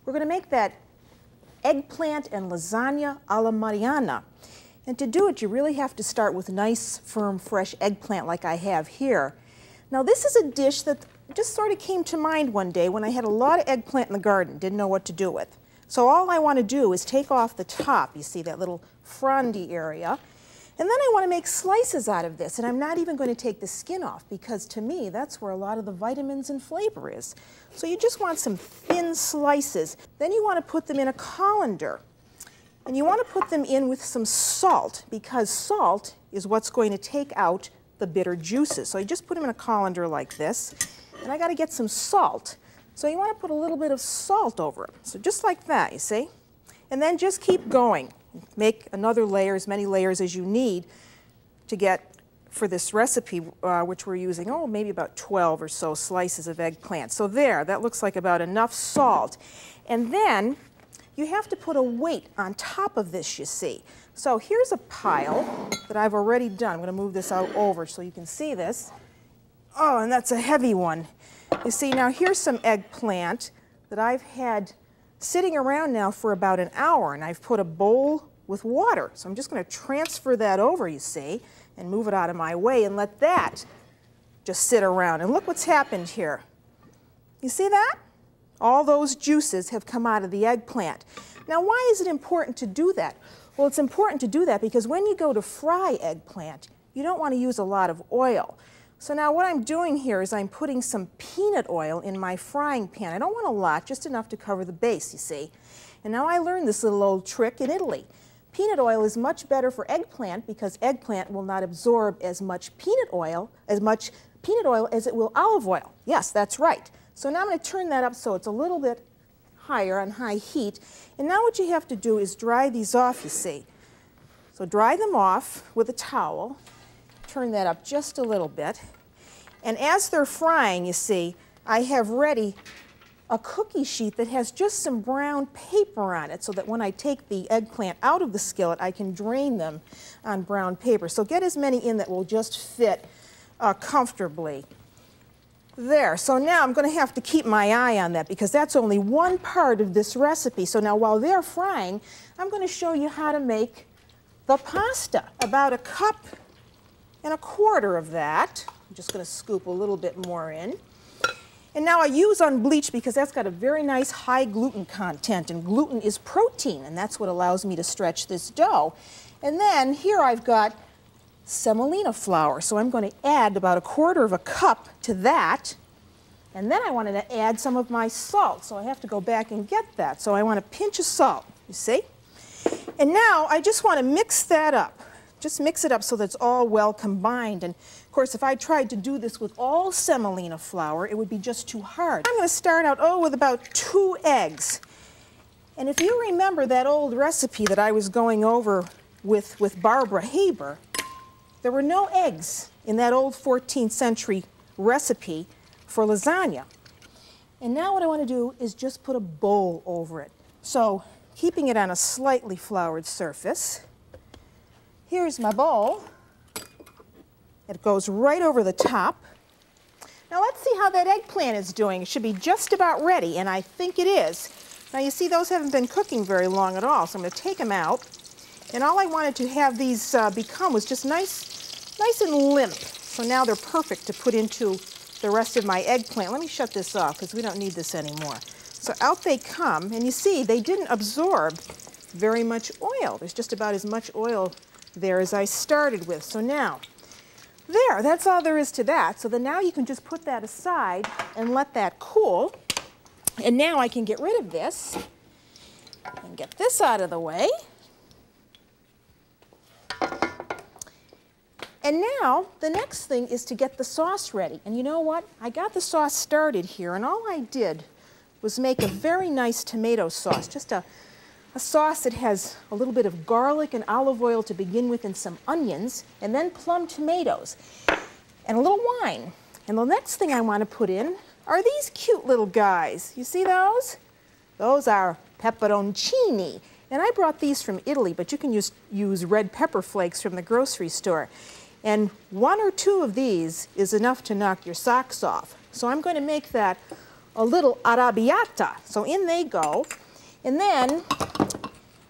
We're going to make that eggplant and lasagna alla Mariana. And to do it, you really have to start with nice, firm, fresh eggplant like I have here. Now this is a dish that just sort of came to mind one day when I had a lot of eggplant in the garden, didn't know what to do with. So all I want to do is take off the top, you see that little frondy area, and then I want to make slices out of this, and I'm not even going to take the skin off because to me that's where a lot of the vitamins and flavor is. So you just want some thin slices. Then you want to put them in a colander. And you want to put them in with some salt because salt is what's going to take out the bitter juices. So you just put them in a colander like this. And I got to get some salt. So you want to put a little bit of salt over it. So just like that, you see? And then just keep going. Make another layer, as many layers as you need to get for this recipe, which we're using, maybe about 12 or so slices of eggplant. So there, that looks like about enough salt. And then you have to put a weight on top of this, you see. So here's a pile that I've already done. I'm going to move this out over so you can see this. Oh, and that's a heavy one. You see, now here's some eggplant that I've had sitting around now for about an hour, and I've put a bowl with water. So I'm just going to transfer that over, you see, and move it out of my way and let that just sit around. And look what's happened here. You see that? All those juices have come out of the eggplant. Now, why is it important to do that? Well, it's important to do that because when you go to fry eggplant, you don't want to use a lot of oil. So now what I'm doing here is I'm putting some peanut oil in my frying pan. I don't want a lot, just enough to cover the base, you see. And now I learned this little old trick in Italy. Peanut oil is much better for eggplant because eggplant will not absorb as much peanut oil as it will olive oil. Yes, that's right. So now I'm going to turn that up so it's a little bit higher on high heat. And now what you have to do is dry these off, you see. So dry them off with a towel. Turn that up just a little bit. And as they're frying, you see, I have ready a cookie sheet that has just some brown paper on it so that when I take the eggplant out of the skillet, I can drain them on brown paper. So get as many in that will just fit comfortably. There, so now I'm going to have to keep my eye on that because that's only one part of this recipe. So now while they're frying, I'm going to show you how to make the pasta. About 1.25 cups of that. I'm just going to scoop a little bit more in. And now I use unbleached because that's got a very nice high gluten content, and gluten is protein, and that's what allows me to stretch this dough. And then here I've got semolina flour, so I'm going to add about 1/4 cup to that, and then I wanted to add some of my salt, so I have to go back and get that. So I want a pinch of salt, you see? And now I just want to mix that up. Just mix it up so that it's all well combined. And of course, if I tried to do this with all semolina flour, it would be just too hard. I'm going to start out, with about 2 eggs. And if you remember that old recipe that I was going over with Barbara Haber, there were no eggs in that old 14th century recipe for lasagna. And now what I want to do is just put a bowl over it. So keeping it on a slightly floured surface, here's my bowl. It goes right over the top. Now let's see how that eggplant is doing. It should be just about ready, and I think it is. Now you see those haven't been cooking very long at all, so I'm going to take them out. And all I wanted to have these become was just nice and limp. So now they're perfect to put into the rest of my eggplant. Let me shut this off because we don't need this anymore. So out they come, and you see they didn't absorb very much oil. There's just about as much oil there as I started with. So now, there, that's all there is to that. So then now you can just put that aside and let that cool. And now I can get rid of this and get this out of the way. And now the next thing is to get the sauce ready. And you know what? I got the sauce started here, and all I did was make a very nice tomato sauce, just a sauce that has a little bit of garlic and olive oil to begin with and some onions, and then plum tomatoes and a little wine. And the next thing I want to put in are these cute little guys. You see those? Those are pepperoncini. And I brought these from Italy, but you can use red pepper flakes from the grocery store. And 1 or 2 of these is enough to knock your socks off. So I'm going to make that a little arrabbiata. So in they go. And then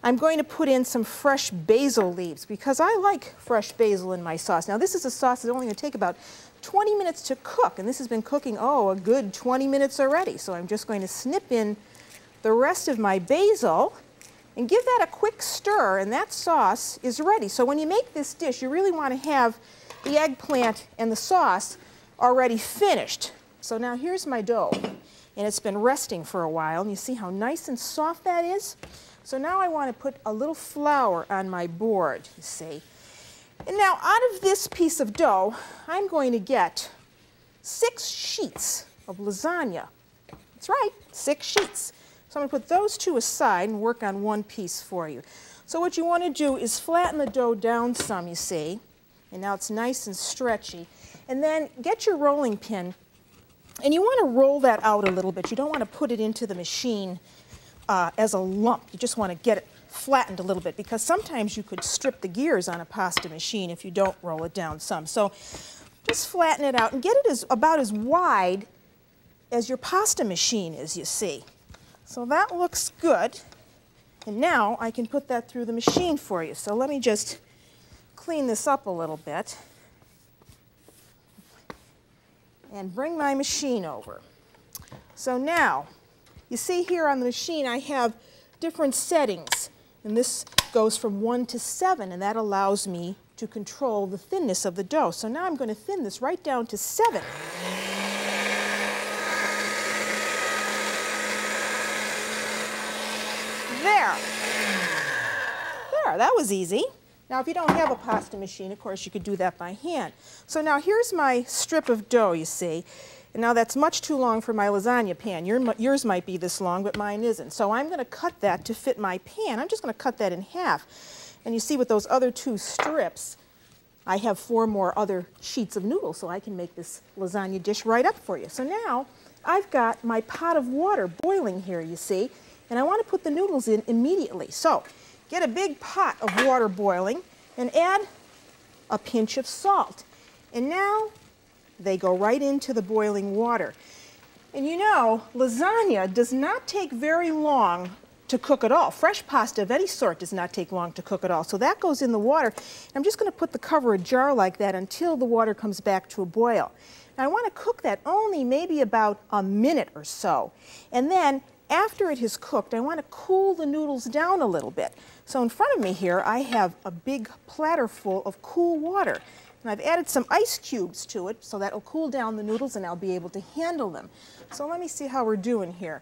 I'm going to put in some fresh basil leaves because I like fresh basil in my sauce. Now this is a sauce that's only going to take about 20 minutes to cook, and this has been cooking, oh, a good 20 minutes already. So I'm just going to snip in the rest of my basil and give that a quick stir, and that sauce is ready. So when you make this dish, you really want to have the eggplant and the sauce already finished. So now here's my dough, and it's been resting for a while, and you see how nice and soft that is? So now I want to put a little flour on my board, you see. And now out of this piece of dough, I'm going to get 6 sheets of lasagna. That's right, 6 sheets. So I'm going to put those 2 aside and work on one piece for you. So what you want to do is flatten the dough down some, you see. And now it's nice and stretchy. And then get your rolling pin, and you want to roll that out a little bit. You don't want to put it into the machine as a lump. You just want to get it flattened a little bit, because sometimes you could strip the gears on a pasta machine if you don't roll it down some. So just flatten it out and get it about as wide as your pasta machine is, you see. So that looks good. And now I can put that through the machine for you. So let me just clean this up a little bit and bring my machine over. So now, you see here on the machine I have different settings, and this goes from 1 to 7, and that allows me to control the thinness of the dough. So now I'm going to thin this right down to 7. There, that was easy. Now if you don't have a pasta machine, of course you could do that by hand. So now here's my strip of dough, you see. And now that's much too long for my lasagna pan. Yours might be this long, but mine isn't. So I'm going to cut that to fit my pan. I'm just going to cut that in half. And you see with those other 2 strips, I have 4 more other sheets of noodles, so I can make this lasagna dish right up for you. So now I've got my pot of water boiling here, you see, and I want to put the noodles in immediately. So get a big pot of water boiling and add a pinch of salt. And now they go right into the boiling water. And you know, lasagna does not take very long to cook at all. Fresh pasta of any sort does not take long to cook at all. So that goes in the water. I'm just going to put the cover of a jar like that until the water comes back to a boil. Now I want to cook that only maybe about a minute or so. And then after it has cooked, I want to cool the noodles down a little bit. So in front of me here, I have a big platter full of cool water. And I've added some ice cubes to it, so that'll cool down the noodles and I'll be able to handle them. So let me see how we're doing here.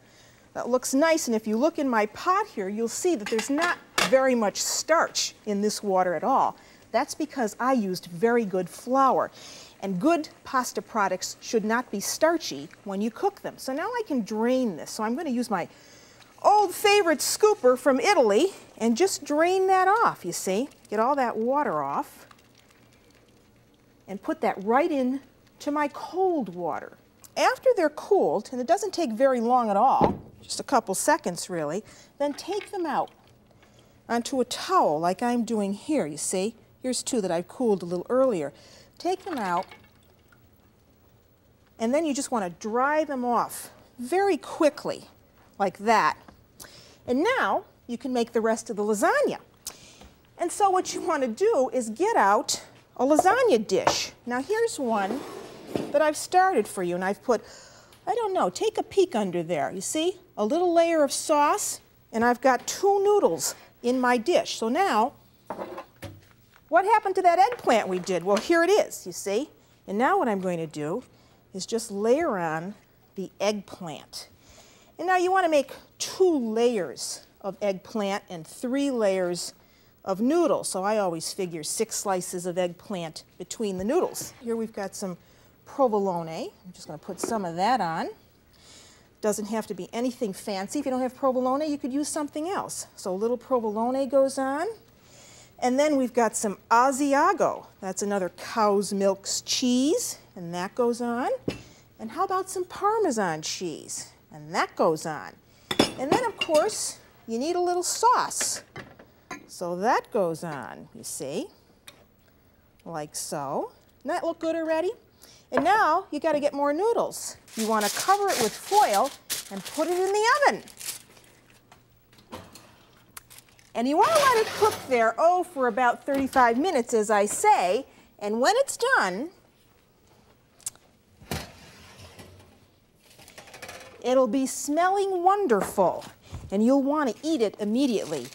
That looks nice, and if you look in my pot here, you'll see that there's not very much starch in this water at all. That's because I used very good flour. And good pasta products should not be starchy when you cook them. So now I can drain this. So I'm going to use my old favorite scooper from Italy and just drain that off, you see. Get all that water off and put that right in to my cold water. After they're cooled, and it doesn't take very long at all, just a couple seconds really, then take them out onto a towel like I'm doing here, you see. Here's 2 that I've cooled a little earlier. Take them out, and then you just want to dry them off very quickly, like that. And now you can make the rest of the lasagna. And so what you want to do is get out a lasagna dish. Now here's one that I've started for you, and I've put, I don't know, take a peek under there. You see? A little layer of sauce, and I've got 2 noodles in my dish. So now, what happened to that eggplant we did? Well, here it is, you see? And now what I'm going to do is just layer on the eggplant. And now you want to make 2 layers of eggplant and 3 layers of noodles. So I always figure 6 slices of eggplant between the noodles. Here we've got some provolone. I'm just going to put some of that on. Doesn't have to be anything fancy. If you don't have provolone, you could use something else. So a little provolone goes on. And then we've got some Asiago. That's another cow's milk cheese, and that goes on. And how about some Parmesan cheese? And that goes on. And then, of course, you need a little sauce. So that goes on, you see, like so. Doesn't that look good already? And now you got to get more noodles. You want to cover it with foil and put it in the oven. And you want to let it cook there, for about 35 minutes, as I say. And when it's done, it'll be smelling wonderful, and you'll want to eat it immediately.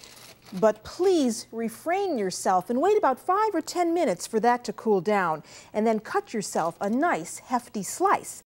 But please refrain yourself and wait about 5 or 10 minutes for that to cool down, and then cut yourself a nice hefty slice.